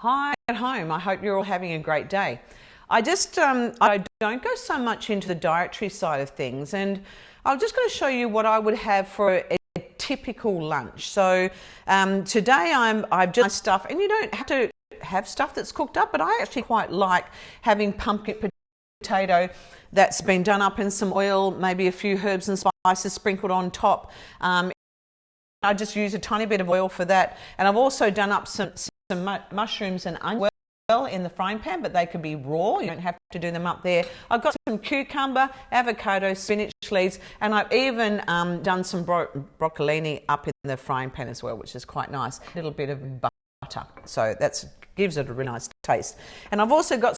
Hi at home. I hope you're all having a great day. I don't go so much into the dietary side of things, and I'm just going to show you what I would have for a typical lunch. So today I've just stuff, and you don't have to have stuff that's cooked up, but I actually quite like having pumpkin potato that's been done up in some oil, maybe a few herbs and spices sprinkled on top. I just use a tiny bit of oil for that, and I've also done up some mushrooms and onions well in the frying pan, but they could be raw. You don't have to do them up there. I've got some cucumber, avocado, spinach leaves, and I've even done some broccolini up in the frying pan as well, which is quite nice. A little bit of butter, so that gives it a really nice taste. And I've also got,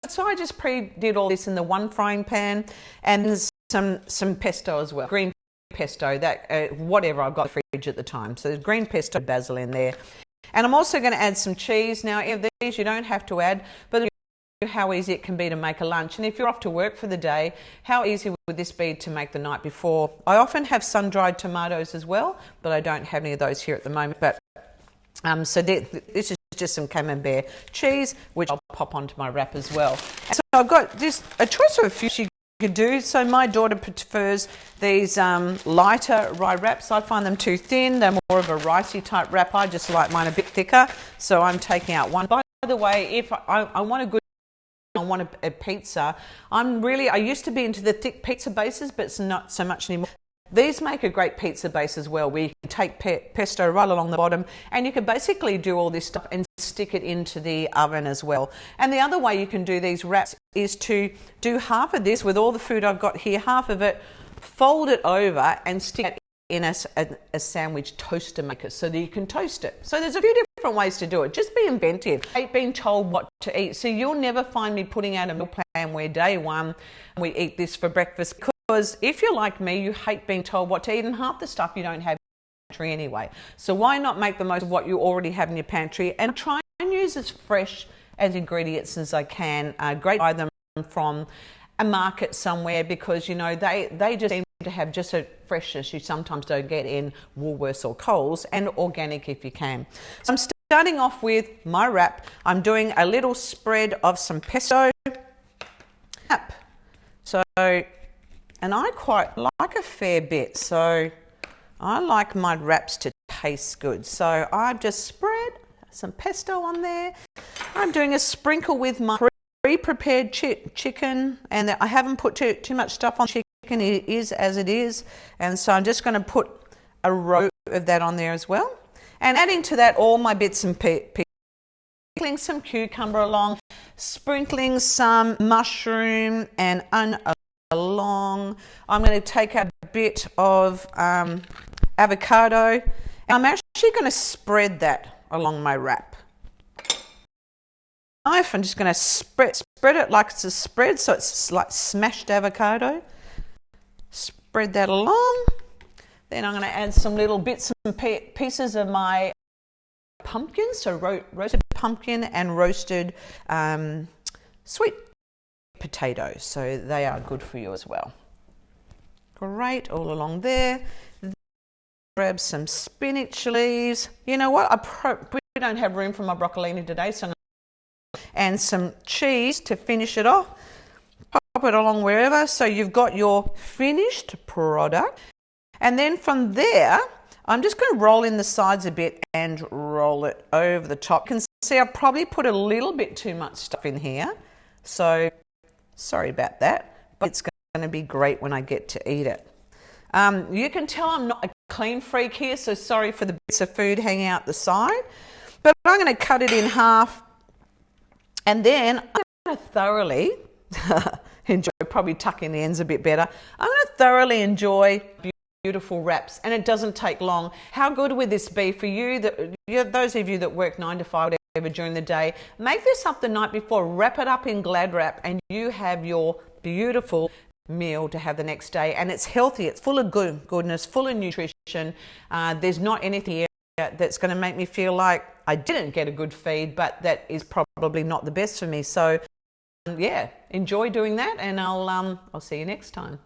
so I just pre-did all this in the one frying pan, and some pesto as well, green pesto, that whatever I've got in the fridge at the time. So there's green pesto, basil in there. And I'm also going to add some cheese. Now, these you don't have to add, but how easy it can be to make a lunch. And if you're off to work for the day, how easy would this be to make the night before? I often have sun-dried tomatoes as well, but I don't have any of those here at the moment. But so this is just some camembert cheese, which I'll pop onto my wrap as well. And so I've got just a choice of a few you could do. So my daughter prefers these lighter rye wraps. I find them too thin. They're more of a ricey type wrap. I just like mine a bit thicker, so I'm taking out one. By the way, if I want a good, I want a pizza, I used to be into the thick pizza bases, but it's not so much anymore. These make a great pizza base as well, where you can take pesto right along the bottom, and you can basically do all this stuff and stick it into the oven as well. And the other way you can do these wraps is to do half of this with all the food I've got here, half of it, fold it over and stick it in a sandwich toaster maker so that you can toast it. So there's a few different ways to do it. Just be inventive. I hate being told what to eat. So you'll never find me putting out a meal plan where day one we eat this for breakfast, because if you're like me, you hate being told what to eat, and half the stuff you don't have in your pantry anyway. So why not make the most of what you already have in your pantry and try and use as fresh as ingredients as I can. Great to buy them from a market somewhere, because you know they just seem to have just a freshness you sometimes don't get in Woolworths or Coles, and organic if you can. So I'm starting off with my wrap. I'm doing a little spread of some pesto. So, and I quite like a fair bit, so I like my wraps to taste good. So I've just spread some pesto on there. I'm doing a sprinkle with my pre-prepared chicken, and I haven't put too much stuff on chicken. It is as it is, and so I'm just going to put a row of that on there as well, and adding to that all my bits and pieces. Sprinkling some cucumber along, sprinkling some mushroom and onion along. I'm going to take a bit of avocado, and I'm actually going to spread that along my wrap. I'm just going to spread it like it's a spread, so it's like smashed avocado. Spread that along. Then I'm going to add some little bits and pieces of my pumpkin, so roasted pumpkin and roasted sweet potatoes. So they are good for you as well. Great, all along there. Then grab some spinach leaves. You know what? We don't have room for my broccolini today, so I'm going to and some cheese to finish it off. Pop it along wherever, so you've got your finished product. And then from there, I'm just going to roll in the sides a bit and roll it over the top. You can see I probably put a little bit too much stuff in here, so sorry about that, but it's going to be great when I get to eat it. You can tell I'm not a clean freak here, so sorry for the bits of food hanging out the side, but I'm going to cut it in half, and then I'm going to thoroughly enjoy, probably tuck in the ends a bit better. I'm going to thoroughly enjoy beautiful wraps, and it doesn't take long. How good would this be for you, those of you that work 9 to 5 whatever during the day? Make this up the night before, wrap it up in Glad Wrap, and you have your beautiful meal to have the next day. And it's healthy, it's full of goodness, full of nutrition. There's not anything here that's going to make me feel like I didn't get a good feed, but that is probably not the best for me. So yeah, enjoy doing that, and I'll see you next time.